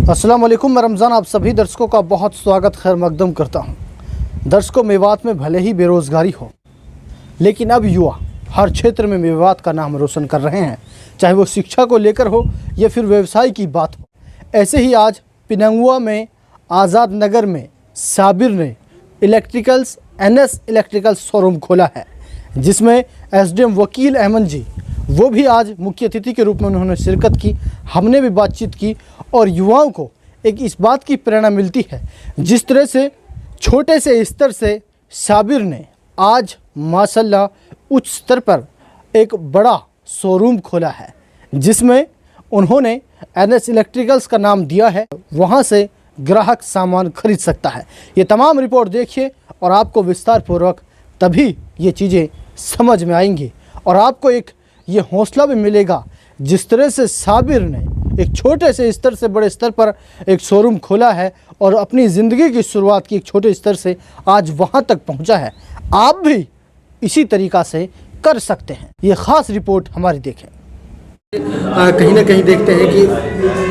अस्सलाम वालेकुम। मैं रमज़ान आप सभी दर्शकों का बहुत स्वागत खैर मकदम करता हूं। दर्शकों, मेवात में भले ही बेरोज़गारी हो, लेकिन अब युवा हर क्षेत्र में मेवात का नाम रोशन कर रहे हैं, चाहे वो शिक्षा को लेकर हो या फिर व्यवसाय की बात हो। ऐसे ही आज पिनंगुआ में आज़ाद नगर में साबिर ने NS इलेक्ट्रिकल्स शोरूम खोला है, जिसमें SDM वकील अहमद जी वो भी आज मुख्य अतिथि के रूप में उन्होंने शिरकत की। हमने भी बातचीत की और युवाओं को एक इस बात की प्रेरणा मिलती है, जिस तरह से छोटे से स्तर से साबिर ने आज माशाल्लाह उच्च स्तर पर एक बड़ा शोरूम खोला है, जिसमें उन्होंने NS इलेक्ट्रिकल्स का नाम दिया है। वहां से ग्राहक सामान खरीद सकता है। ये तमाम रिपोर्ट देखिए और आपको विस्तार पूर्वक तभी ये चीज़ें समझ में आएंगी और आपको एक ये हौसला भी मिलेगा, जिस तरह से साबिर ने एक छोटे से स्तर से बड़े स्तर पर एक शोरूम खोला है और अपनी ज़िंदगी की शुरुआत की एक छोटे स्तर से आज वहाँ तक पहुँचा है। आप भी इसी तरीक़ा से कर सकते हैं। ये ख़ास रिपोर्ट हमारी देखें। कहीं ना कहीं देखते हैं कि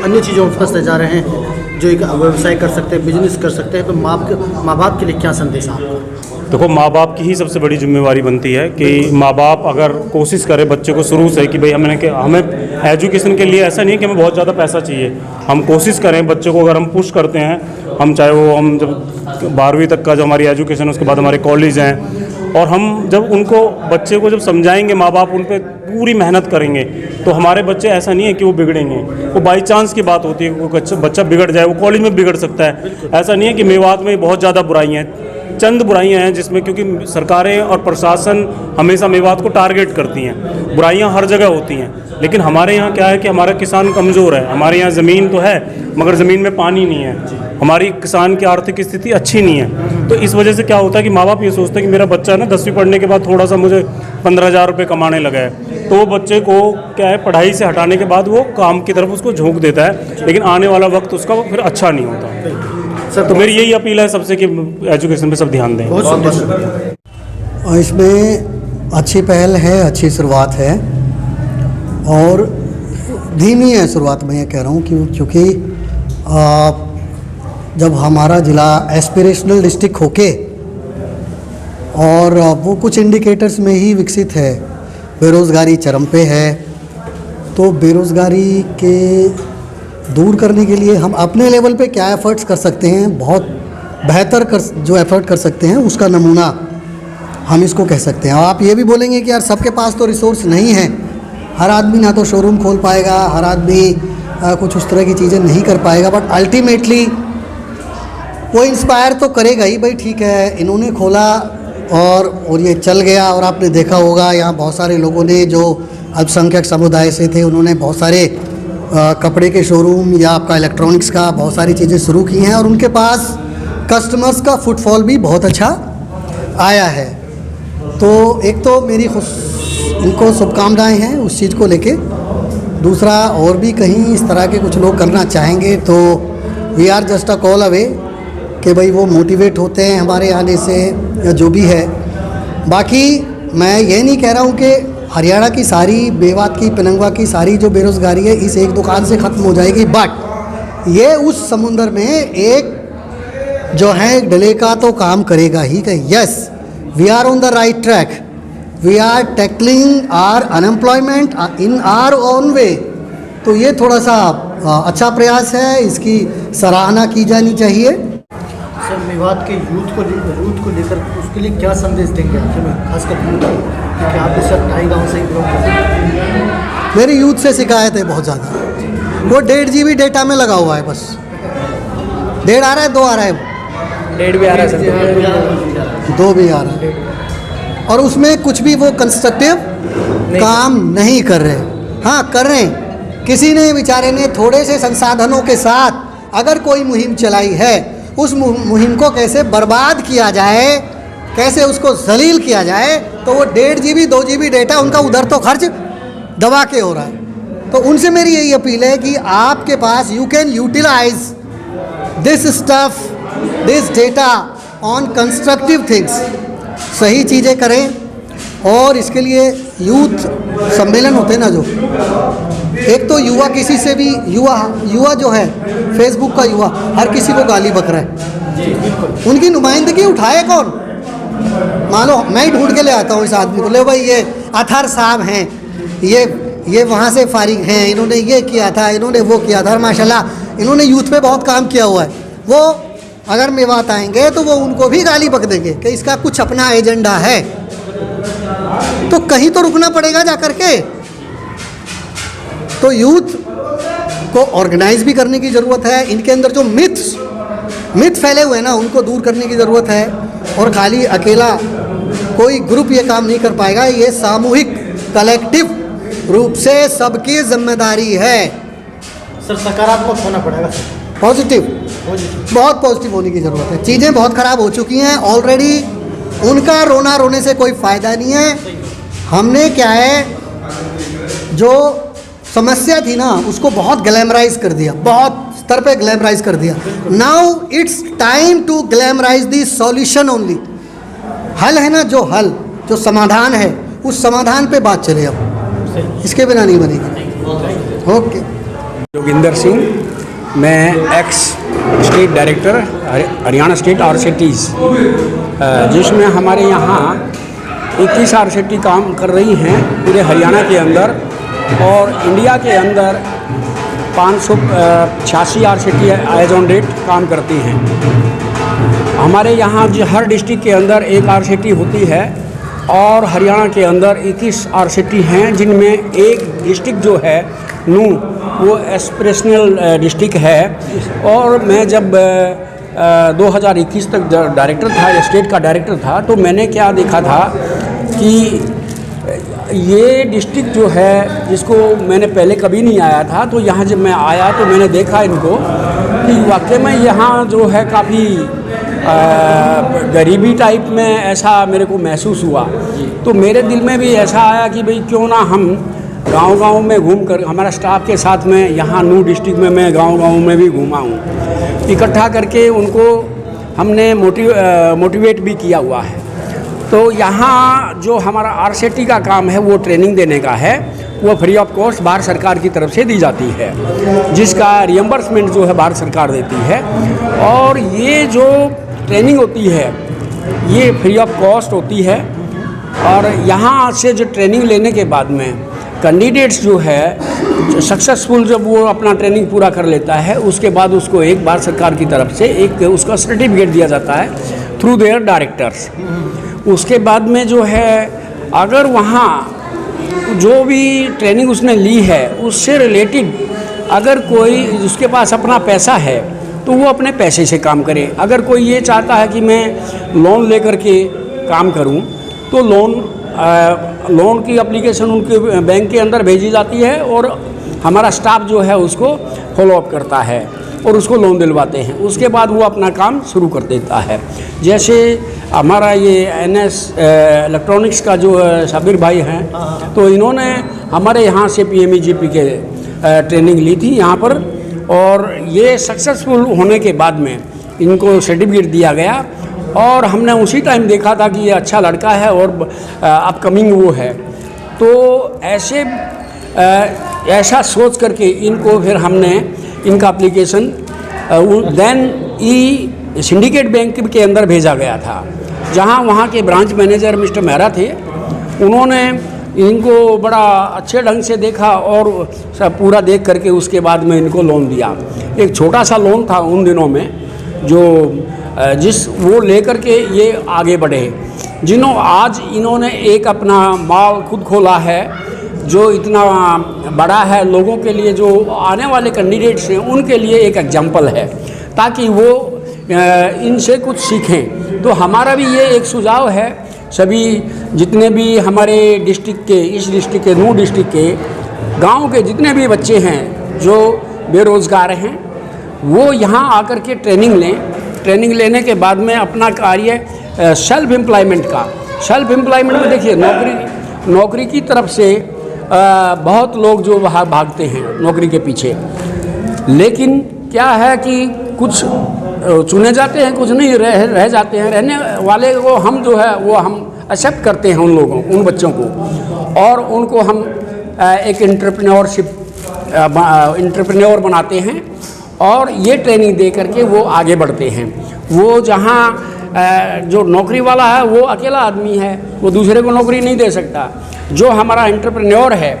अन्य चीज़ों में फंसते जा रहे हैं, जो एक व्यवसाय कर सकते हैं, बिजनेस कर सकते हैं, तो माँ बाप के लिए क्या संदेश आपका? देखो, माँ बाप की ही सबसे बड़ी जिम्मेवारी बनती है कि माँ बाप अगर कोशिश करे बच्चे को शुरू से कि भाई हमें एजुकेशन के लिए ऐसा नहीं है कि हमें बहुत ज़्यादा पैसा चाहिए। हम कोशिश करें बच्चे को, अगर हम पुश करते हैं, हम चाहे वो हम जब 12वीं तक का जो हमारी एजुकेशन, उसके बाद हमारे कॉलेज हैं, और हम जब उनको बच्चे को जब समझाएंगे, माँ बाप उन पर पूरी मेहनत करेंगे, तो हमारे बच्चे ऐसा नहीं है कि वो बिगड़ेंगे। वो बाई चांस की बात होती है, वो बच्चा बिगड़ जाए, वो कॉलेज में बिगड़ सकता है। ऐसा नहीं है कि मेवात में बहुत ज़्यादा बुराइयाँ हैं, चंद बुराइयां हैं जिसमें, क्योंकि सरकारें और प्रशासन हमेशा मेवात को टारगेट करती हैं। बुराइयां हर जगह होती हैं, लेकिन हमारे यहाँ क्या है कि हमारा किसान कमज़ोर है। हमारे यहाँ ज़मीन तो है मगर ज़मीन में पानी नहीं है। हमारी किसान की आर्थिक स्थिति अच्छी नहीं है। तो इस वजह से क्या होता है कि माँ बाप ये सोचते हैं कि मेरा बच्चा ना 10वीं पढ़ने के बाद थोड़ा सा मुझे 15,000 रुपये कमाने लगा है, तो वो बच्चे को क्या है, पढ़ाई से हटाने के बाद वो काम की तरफ उसको झोंक देता है, लेकिन आने वाला वक्त उसका फिर अच्छा नहीं होता। तो मेरी यही अपील है सबसे कि एजुकेशन पे सब ध्यान दें। और इसमें अच्छी पहल है, अच्छी शुरुआत है और धीमी है शुरुआत। मैं ये कह रहा हूँ क्योंकि जब हमारा ज़िला एस्पिरेशनल डिस्ट्रिक्ट होके और वो कुछ इंडिकेटर्स में ही विकसित है, बेरोज़गारी चरम पे है, तो बेरोज़गारी के दूर करने के लिए हम अपने लेवल पे क्या एफ़र्ट्स कर सकते हैं, बहुत बेहतर जो एफ़र्ट कर सकते हैं उसका नमूना हम इसको कह सकते हैं। और आप ये भी बोलेंगे कि यार सबके पास तो रिसोर्स नहीं है, हर आदमी ना तो शोरूम खोल पाएगा, हर आदमी कुछ उस तरह की चीज़ें नहीं कर पाएगा, बट अल्टीमेटली वो इंस्पायर तो करेगा ही। भाई ठीक है, इन्होंने खोला और ये चल गया। और आपने देखा होगा यहाँ बहुत सारे लोगों ने जो अल्पसंख्यक समुदाय से थे, उन्होंने बहुत सारे कपड़े के शोरूम या आपका इलेक्ट्रॉनिक्स का बहुत सारी चीज़ें शुरू की हैं और उनके पास कस्टमर्स का फुटफॉल भी बहुत अच्छा आया है। तो एक तो मेरी इनको शुभकामनाएं हैं उस चीज़ को लेके। दूसरा, और भी कहीं इस तरह के कुछ लोग करना चाहेंगे तो we are just a call away कि भाई वो मोटिवेट होते हैं हमारे आने से या जो भी है। बाकी मैं ये नहीं कह रहा हूँ कि हरियाणा की सारी, मेवात की, पिनंगवा की सारी जो बेरोज़गारी है इस एक दुकान से ख़त्म हो जाएगी, बट ये उस समुंदर में एक जो है डले का तो काम करेगा ही कहीं। Yes, we are on the right track, we are tackling our unemployment in our own way. तो ये थोड़ा सा अच्छा प्रयास है, इसकी सराहना की जानी चाहिए। सर, मेवात के यूथ को लेकर उसके लिए क्या संदेश देंगे खासकर क्योंकि आप इस वक्त ढाई गाँव से ही बिलोंग करते हैं? मेरी यूथ से शिकायत है बहुत ज़्यादा। वो 1.5 GB डेटा में लगा हुआ है, बस 1.5 आ रहा है, 2 आ रहा है, 1.5 भी आ रहा है सर, 2 भी आ रहा है, और उसमें कुछ भी वो कंस्ट्रक्टिव काम नहीं कर रहे। हाँ, कर रहे हैं, किसी ने बेचारे ने थोड़े से संसाधनों के साथ अगर कोई मुहिम चलाई है, उस मुहिम को कैसे बर्बाद किया जाए, कैसे उसको जलील किया जाए, तो वो 1.5 GB 2 GB डेटा उनका उधर तो खर्च दबा के हो रहा है। तो उनसे मेरी यही अपील है कि आपके पास you can utilise this stuff, this data on constructive things. सही चीज़ें करें और इसके लिए यूथ सम्मेलन होते हैं ना, जो एक तो युवा किसी से भी युवा जो है फेसबुक का युवा हर किसी को गाली बक रहा है। उनकी नुमाइंदगी उठाए कौन? मान लो मैं ही ढूंढ के ले आता हूँ इस आदमी को, ले भाई ये अतहर साहब हैं, ये वहाँ से फारिग हैं, इन्होंने ये किया था, इन्होंने वो किया था, माशाल्लाह इन्होंने यूथ पे बहुत काम किया हुआ है। वो अगर मेवात आएंगे तो वो उनको भी गाली बक देंगे कि इसका कुछ अपना एजेंडा है। तो कहीं तो रुकना पड़ेगा जा कर के। तो यूथ को ऑर्गेनाइज भी करने की ज़रूरत है। इनके अंदर जो मिथ फैले हुए हैं ना, उनको दूर करने की ज़रूरत है। और खाली अकेला कोई ग्रुप ये काम नहीं कर पाएगा, ये सामूहिक कलेक्टिव रूप से सबकी जिम्मेदारी है। सर सकारात्मक होना पड़ेगा, पॉजिटिव, बहुत पॉजिटिव होने की ज़रूरत है। चीज़ें बहुत ख़राब हो चुकी हैं ऑलरेडी, उनका रोना रोने से कोई फ़ायदा नहीं है। हमने क्या है, जो समस्या थी ना उसको बहुत ग्लैमराइज कर दिया, बहुत स्तर पे ग्लैमराइज कर दिया। Now it's time to glamorize the solution only. हल है ना, जो समाधान है, उस समाधान पे बात चले। अब इसके बिना नहीं बनेगी। ओके। जोगिंदर सिंह, मैं ex state director Haryana state RSETIs, जिसमें हमारे यहाँ 21 आरसीटी काम कर रही हैं पूरे हरियाणा के अंदर, और इंडिया के अंदर 586 आरसीटी एज ऑन डेट काम करती हैं। हमारे यहाँ जो हर डिस्ट्रिक्ट के अंदर एक आरसीटी होती है, और हरियाणा के अंदर 21 आरसीटी हैं, जिनमें एक डिस्ट्रिक्ट जो है नू, वो एस्पिरेशनल डिस्ट्रिक्ट है। और मैं जब 2021 तक डायरेक्टर था, स्टेट का डायरेक्टर था, तो मैंने क्या देखा था कि ये डिस्ट्रिक्ट जो है, जिसको मैंने पहले कभी नहीं आया था, तो यहाँ जब मैं आया तो मैंने देखा इनको कि वाकई में यहाँ जो है काफ़ी गरीबी टाइप में ऐसा मेरे को महसूस हुआ। तो मेरे दिल में भी ऐसा आया कि भाई क्यों ना हम गांव-गांव में घूम कर, हमारा स्टाफ के साथ में यहाँ नू डिस्ट्रिक्ट में मैं गांव-गांव में भी घूमा हूँ, इकट्ठा करके उनको हमने मोटिवेट भी किया हुआ है। तो यहाँ जो हमारा आरसीटी का काम है वो ट्रेनिंग देने का है, वो फ्री ऑफ कॉस्ट भारत सरकार की तरफ से दी जाती है, जिसका रियम्बर्समेंट जो है भारत सरकार देती है। और ये जो ट्रेनिंग होती है ये फ्री ऑफ कॉस्ट होती है। और यहाँ से जो ट्रेनिंग लेने के बाद में कैंडिडेट्स जो है सक्सेसफुल, जब वो अपना ट्रेनिंग पूरा कर लेता है, उसके बाद उसको एक भारत सरकार की तरफ से एक उसका सर्टिफिकेट दिया जाता है थ्रू देयर डायरेक्टर्स। उसके बाद में जो है, अगर वहाँ जो भी ट्रेनिंग उसने ली है उससे रिलेटेड अगर कोई उसके पास अपना पैसा है तो वो अपने पैसे से काम करे। अगर कोई ये चाहता है कि मैं लोन लेकर के काम करूं, तो लोन की एप्लीकेशन उनके बैंक के अंदर भेजी जाती है, और हमारा स्टाफ जो है उसको फॉलोअप करता है और उसको लोन दिलवाते हैं। उसके बाद वो अपना काम शुरू कर देता है। जैसे हमारा ये NS इलेक्ट्रॉनिक्स का जो साबिर भाई हैं, तो इन्होंने हमारे यहाँ से PMEGP के ट्रेनिंग ली थी यहाँ पर, और ये सक्सेसफुल होने के बाद में इनको सर्टिफिकेट दिया गया। और हमने उसी टाइम देखा था कि ये अच्छा लड़का है और अपकमिंग वो है। तो ऐसा सोच करके इनको फिर हमने इनका एप्लीकेशन देन सिंडिकेट बैंक के अंदर भेजा गया था, जहां वहां के ब्रांच मैनेजर मिस्टर मेहरा थे। उन्होंने इनको बड़ा अच्छे ढंग से देखा और सब पूरा देख करके उसके बाद में इनको लोन दिया। एक छोटा सा लोन था उन दिनों में, जो वो लेकर के ये आगे बढ़े। आज इन्होंने एक अपना मॉल खुद खोला है, जो इतना बड़ा है, लोगों के लिए जो आने वाले कैंडिडेट्स हैं उनके लिए एक एग्जाम्पल है, ताकि वो इनसे कुछ सीखें। तो हमारा भी ये एक सुझाव है, सभी जितने भी हमारे डिस्ट्रिक्ट के, इस डिस्ट्रिक्ट के, नू डिस्ट्रिक्ट के गांव के जितने भी बच्चे हैं जो बेरोज़गार हैं, वो यहाँ आकर के ट्रेनिंग लें। ट्रेनिंग लेने के बाद में अपना कार्य सेल्फ एम्प्लॉयमेंट में देखिए, नौकरी की तरफ से बहुत लोग जो वहाँ भागते हैं नौकरी के पीछे, लेकिन क्या है कि कुछ चुने जाते हैं, कुछ नहीं रह जाते हैं। रहने वाले को हम जो है वो हम एक्सेप्ट करते हैं उन लोगों, उन बच्चों को, और उनको हम एक एंटरप्रेन्योरशिप एंटरप्रेन्योर बनाते हैं और ये ट्रेनिंग दे करके वो आगे बढ़ते हैं। वो जहाँ जो नौकरी वाला है वो अकेला आदमी है, वो दूसरे को नौकरी नहीं दे सकता। जो हमारा एंटरप्रेन्योर है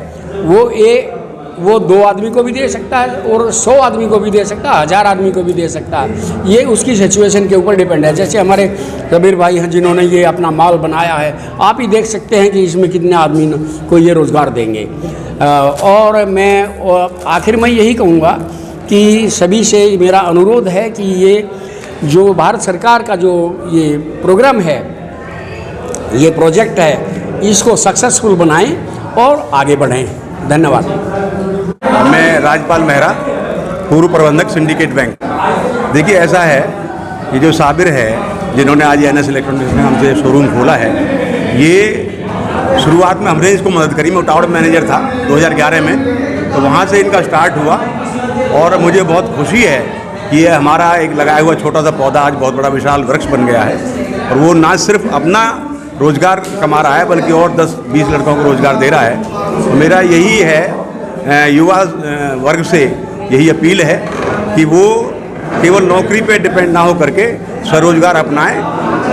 वो 2 आदमी को भी दे सकता है और 100 आदमी को भी दे सकता है, 1000 आदमी को भी दे सकता है। ये उसकी सिचुएशन के ऊपर डिपेंड है। जैसे हमारे कबीर भाई हैं जिन्होंने ये अपना माल बनाया है, आप ही देख सकते हैं कि इसमें कितने आदमी को ये रोज़गार देंगे। और मैं आखिर में यही कहूँगा कि सभी से मेरा अनुरोध है कि ये जो भारत सरकार का जो ये प्रोग्राम है, ये प्रोजेक्ट है, इसको सक्सेसफुल बनाएं और आगे बढ़ें। धन्यवाद। मैं राजपाल मेहरा, पूर्व प्रबंधक सिंडिकेट बैंक। देखिए ऐसा है, ये जो साबिर है जिन्होंने आज NS इलेक्ट्रॉनिक्स में हमसे शोरूम खोला है, ये शुरुआत में हमने इसको मदद करी। मैं टावर मैनेजर था 2011 में, तो वहाँ से इनका स्टार्ट हुआ और मुझे बहुत खुशी है कि ये हमारा एक लगाया हुआ छोटा सा पौधा आज बहुत बड़ा विशाल वृक्ष बन गया है। और वो ना सिर्फ अपना रोज़गार कमा रहा है बल्कि और 10-20 लड़कों को रोज़गार दे रहा है। तो मेरा यही है युवा वर्ग से यही अपील है कि वो केवल नौकरी पे डिपेंड ना हो करके स्वरोजगार अपनाएं,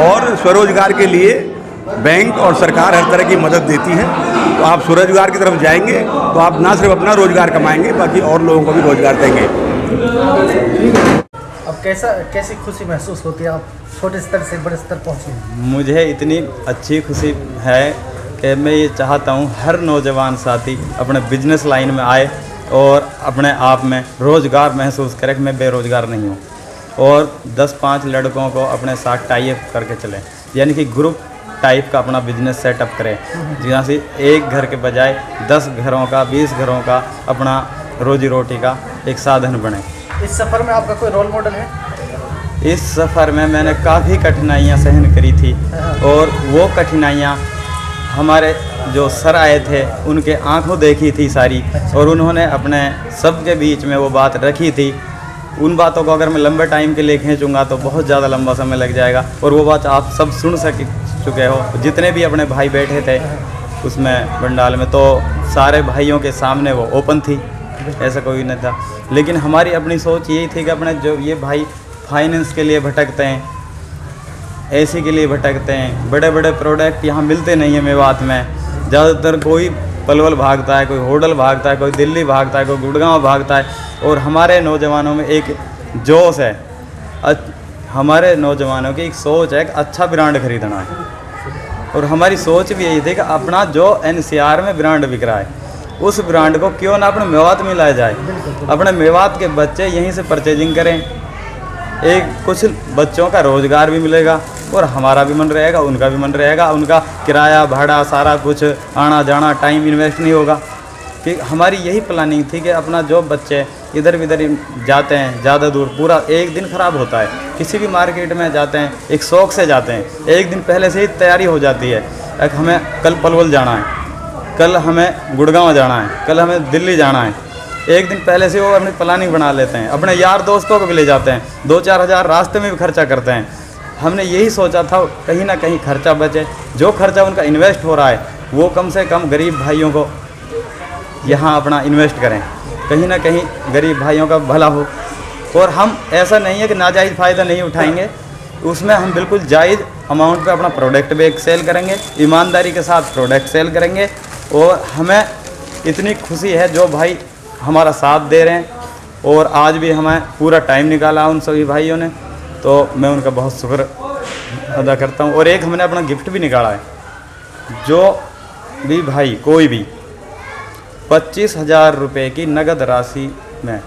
और स्वरोजगार के लिए बैंक और सरकार हर तरह की मदद देती है। तो आप स्वरोजगार की तरफ जाएंगे तो आप ना सिर्फ अपना रोज़गार कमाएंगे बाकी और लोगों को भी रोज़गार देंगे। अब कैसी खुशी महसूस होती है, आप छोटे स्तर से बड़े स्तर पहुँचे? मुझे इतनी अच्छी खुशी है कि मैं ये चाहता हूँ हर नौजवान साथी अपने बिजनेस लाइन में आए और अपने आप में रोज़गार महसूस करे कि मैं बेरोज़गार नहीं हूँ, और 10-5 लड़कों को अपने साथ टाई अप करके चलें, यानी कि ग्रुप टाइप का अपना बिजनेस सेटअप करें, जहाँ से एक घर के बजाय 10 घरों का 20 घरों का अपना रोजी रोटी का एक साधन बने। इस सफ़र में आपका कोई रोल मॉडल है? इस सफ़र में मैंने काफ़ी कठिनाइयाँ सहन करी थी, और वो कठिनाइयाँ हमारे जो सर आए थे उनके आंखों देखी थी सारी, और उन्होंने अपने सबके बीच में वो बात रखी थी। उन बातों को अगर मैं लंबे टाइम के लिए खींचूंगा तो बहुत ज़्यादा लंबा समय लग जाएगा, और वो बात आप सब सुन चुके हो। जितने भी अपने भाई बैठे थे उसमें पंडाल में, तो सारे भाइयों के सामने वो ओपन थी, ऐसा कोई नहीं था। लेकिन हमारी अपनी सोच यही थी कि अपने जो ये भाई फाइनेंस के लिए भटकते हैं, एसी के लिए भटकते हैं, बड़े बड़े प्रोडक्ट यहाँ मिलते नहीं हैं मेवात में। ज़्यादातर कोई पलवल भागता है, कोई होटल भागता है, कोई दिल्ली भागता है, कोई गुड़गांव भागता है, और हमारे नौजवानों में एक जोश है, हमारे नौजवानों की एक सोच है कि अच्छा ब्रांड खरीदना है। और हमारी सोच भी यही थी कि अपना जो NCR में ब्रांड बिक रहा है उस ब्रांड को क्यों ना अपने मेवात में लाया जाए, अपने मेवात के बच्चे यहीं से परचेजिंग करें, एक कुछ बच्चों का रोज़गार भी मिलेगा और हमारा भी मन रहेगा, उनका भी मन रहेगा, उनका किराया भाड़ा सारा कुछ आना जाना टाइम इन्वेस्ट नहीं होगा। कि हमारी यही प्लानिंग थी कि अपना जो बच्चे इधर उधर जाते हैं ज़्यादा दूर, पूरा एक दिन ख़राब होता है, किसी भी मार्केट में जाते हैं एक शौक़ से जाते हैं, एक दिन पहले से ही तैयारी हो जाती है, हमें कल पलवल जाना है, कल हमें गुड़गांव जाना है, कल हमें दिल्ली जाना है, एक दिन पहले से वो अपनी प्लानिंग बना लेते हैं, अपने यार दोस्तों को भी ले जाते हैं, 2-4 हज़ार रास्ते में भी खर्चा करते हैं। हमने यही सोचा था कहीं ना कहीं खर्चा बचे, जो खर्चा उनका इन्वेस्ट हो रहा है वो कम से कम गरीब भाइयों को यहाँ अपना इन्वेस्ट करें, कहीं ना कहीं गरीब भाइयों का भला हो। और हम ऐसा नहीं है कि नाजायज़ फ़ायदा नहीं उठाएंगे, उसमें हम बिल्कुल जायज़ अमाउंट पे अपना प्रोडक्ट भी सेल करेंगे, ईमानदारी के साथ प्रोडक्ट सेल करेंगे। और हमें इतनी खुशी है जो भाई हमारा साथ दे रहे हैं, और आज भी हमें पूरा टाइम निकाला उन सभी भाइयों ने, तो मैं उनका बहुत शुक्र अदा करता हूँ। और एक हमने अपना गिफ्ट भी निकाला है, जो भी भाई कोई भी 25,000 रुपये की नगद राशि में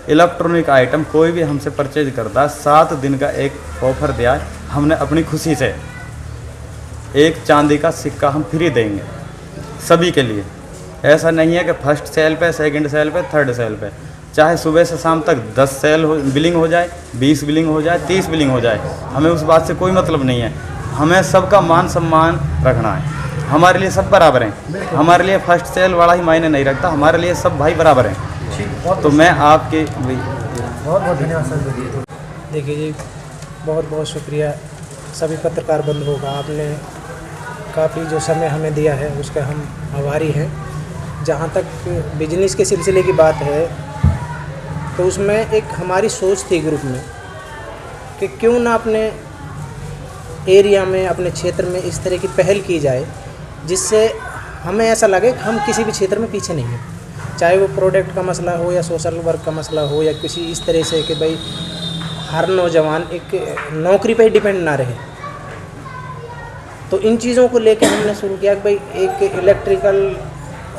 इलेक्ट्रॉनिक आइटम कोई भी हमसे परचेज करता है, 7 दिन का एक ऑफ़र दिया है हमने अपनी खुशी से। एक चांदी का सिक्का हम फ्री देंगे सभी के लिए, ऐसा नहीं है कि फर्स्ट सेल पे, सेकंड सेल पे, थर्ड सेल पे, चाहे सुबह से शाम तक 10 सेल बिलिंग हो जाए, 20 बिलिंग हो जाए, 30 बिलिंग हो जाए, हमें उस बात से कोई मतलब नहीं है। हमें सबका मान सम्मान रखना है, हमारे लिए सब बराबर हैं, हमारे लिए फर्स्ट सेल वाला ही मायने नहीं रखता, हमारे लिए सब भाई बराबर हैं। तो मैं आपके बहुत बहुत धन्यवाद सर। देखिए जी, बहुत बहुत शुक्रिया सभी पत्रकार बंधुओं का, आपने काफ़ी जो समय हमें दिया है उसका हम आभारी हैं। जहाँ तक बिजनेस के सिलसिले की बात है तो उसमें एक हमारी सोच थी ग्रुप में कि क्यों ना अपने एरिया में, अपने क्षेत्र में इस तरह की पहल की जाए जिससे हमें ऐसा लगे कि हम किसी भी क्षेत्र में पीछे नहीं हैं, चाहे वो प्रोडक्ट का मसला हो या सोशल वर्क का मसला हो या किसी इस तरह से कि भाई हर नौजवान एक नौकरी पे ही डिपेंड ना रहे। तो इन चीज़ों को लेकर हमने शुरू किया कि भाई एक इलेक्ट्रिकल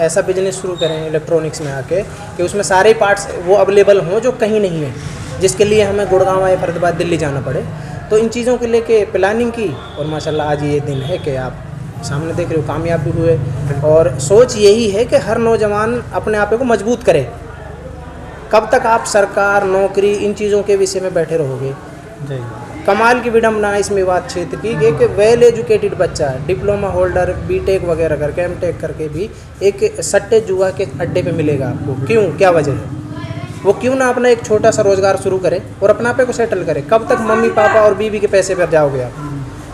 ऐसा बिजनेस शुरू करें इलेक्ट्रॉनिक्स में आके कि उसमें सारे पार्ट्स वो अवेलेबल हों जो कहीं नहीं है, जिसके लिए हमें गुड़गांव या फरीदाबाद दिल्ली जाना पड़े। तो इन चीज़ों को लेके प्लानिंग की और माशाल्लाह आज ये दिन है कि आप सामने देख रहे हो कामयाब भी हुए। और सोच यही है कि हर नौजवान अपने आप को मजबूत करे। कब तक आप सरकार, नौकरी, इन चीज़ों के विषय में बैठे रहोगे? कमाल की विडम्बना इस मेवात क्षेत्र की एक वेल एजुकेटेड बच्चा डिप्लोमा होल्डर बीटेक वगैरह करके एमटेक करके भी एक सट्टे जुआ के अड्डे पे मिलेगा आपको। क्यों, क्या वजह है? वो क्यों ना अपना एक छोटा सा रोज़गार शुरू करे और अपना पे को सेटल करे। कब तक मम्मी पापा और बीवी के पैसे पर जाओगे आप?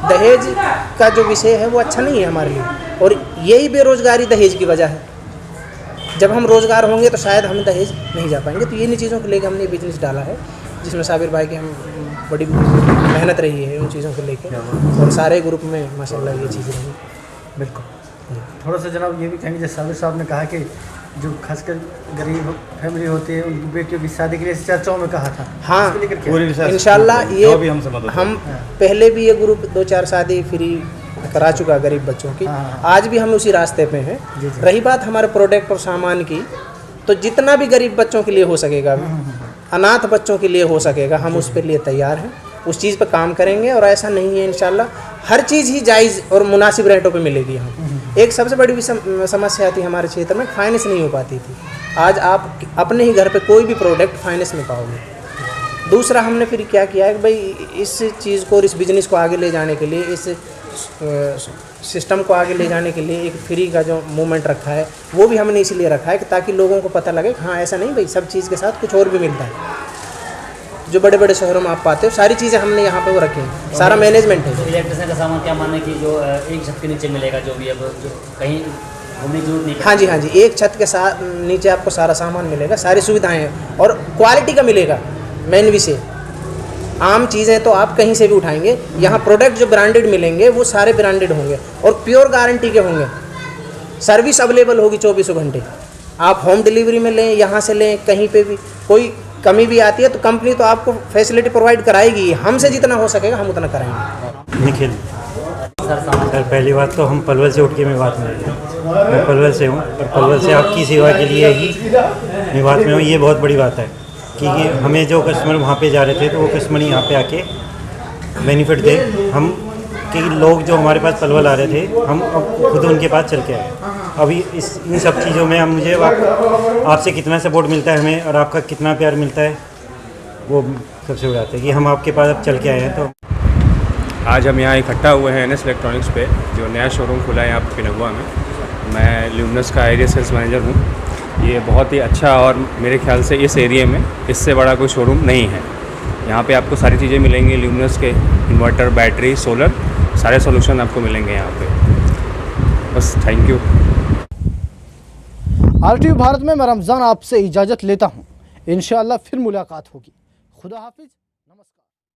दहेज का जो विषय है वो अच्छा नहीं है हमारे लिए, और यही बेरोज़गारी दहेज की वजह है। जब हम रोज़गार होंगे तो शायद हम दहेज नहीं जा पाएंगे। तो ये इन चीज़ों को लेकर हमने बिजनेस डाला है जिसमें साबिर भाई की हम बड़ी मेहनत रही है उन चीज़ों को लेकर, और सारे ग्रुप में माशाल्लाह ये चीज़ें रही। बिल्कुल। थोड़ा सा जनाब ये भी कहेंगे, जैसे साबिर साहब ने कहा कि जो खासकर गरीब फैमिली होती है उनकी बेटियों की शादी के लिए चर्चाओं में कहा था। हाँ, इंशाल्लाह ये हम पहले भी ये ग्रुप 2-4 शादी फ्री करा चुका गरीब बच्चों की। आज भी हम उसी रास्ते पे हैं। रही बात हमारे प्रोडक्ट और सामान की, तो जितना भी गरीब बच्चों के लिए हो सकेगा, अनाथ बच्चों के लिए हो सकेगा, हम उस पर लिए तैयार हैं, उस चीज़ पर काम करेंगे। और ऐसा नहीं है, इंशाल्लाह हर चीज़ ही जायज़ और मुनासिब रेटों पे मिलेगी। हम एक सबसे बड़ी समस्या थी हमारे क्षेत्र में, फाइनेंस नहीं हो पाती थी। आज आप अपने ही घर पे कोई भी प्रोडक्ट फाइनेंस में पाओगे। दूसरा हमने फिर क्या किया है कि भाई इस चीज़ को और इस बिज़नेस को आगे ले जाने के लिए, इस सिस्टम को आगे ले जाने के लिए एक फ्री का जो मूवमेंट रखा है वो भी हमने इसलिए रखा है कि ताकि लोगों को पता लगे हाँ ऐसा नहीं भाई, सब चीज़ के साथ कुछ और भी मिलता है। जो बड़े बड़े शहरों में आप पाते हो सारी चीज़ें हमने यहाँ पे वो रखी हैं, सारा मैनेजमेंट है। इलेक्ट्रिशियन का सामान क्या मानना है कि जो एक छत के नीचे मिलेगा, जो भी अब जो कहीं घूमने की जरूरत नहीं? हाँ जी, हाँ जी, एक छत के साथ नीचे आपको सारा सामान मिलेगा, सारी सुविधाएँ हैं और क्वालिटी का मिलेगा। मेन विषय आम चीज़ें तो आप कहीं से भी उठाएंगे, यहाँ प्रोडक्ट जो ब्रांडेड मिलेंगे वो सारे ब्रांडेड होंगे और प्योर गारंटी के होंगे। सर्विस अवेलेबल होगी 24 घंटे। आप होम डिलीवरी में लें, यहाँ से लें, कहीं पे भी कोई कमी भी आती है तो कंपनी तो आपको फैसिलिटी प्रोवाइड कराएगी। हमसे जितना हो सकेगा हम उतना कराएंगे। निखिल सर, पहली बात तो हम पलवल से उठ के मेवात में आए। मैं पलवल से हूँ और पलवल से आपकी सेवा के लिए ही मेवात में हूँ। ये बहुत बड़ी बात है कि हमें जो कस्टमर वहाँ पे जा रहे थे तो वो कस्टमर यहाँ पे आके बेनिफिट दे। हम कि लोग जो हमारे पास पलवल आ रहे थे हम अब खुद उनके पास चल के आए। अभी इन सब चीज़ों में हम मुझे आपसे कितना सपोर्ट मिलता है हमें और आपका कितना प्यार मिलता है वो सबसे बड़ी बात है कि हम आपके पास अब चल के आए हैं। तो आज हम यहाँ इकट्ठा हुए हैं NS इलेक्ट्रॉनिक्स पे, जो नया शोरूम खुला है यहाँ पे पिनगुआ में। मैं ल्यूमिनस का एरिया सेल्स मैनेजर हूँ। ये बहुत ही अच्छा और मेरे ख्याल से इस एरिया में इससे बड़ा कोई शोरूम नहीं है। यहाँ पे आपको सारी चीज़ें मिलेंगी, ल्यूमिनस के इन्वर्टर, बैटरी, सोलर, सारे सॉल्यूशन आपको मिलेंगे यहाँ पे। बस थैंक यू। RTV भारत में मैं रमज़ान आपसे इजाज़त लेता हूँ। इंशाअल्लाह फिर मुलाकात होगी। खुदा हाफिज़।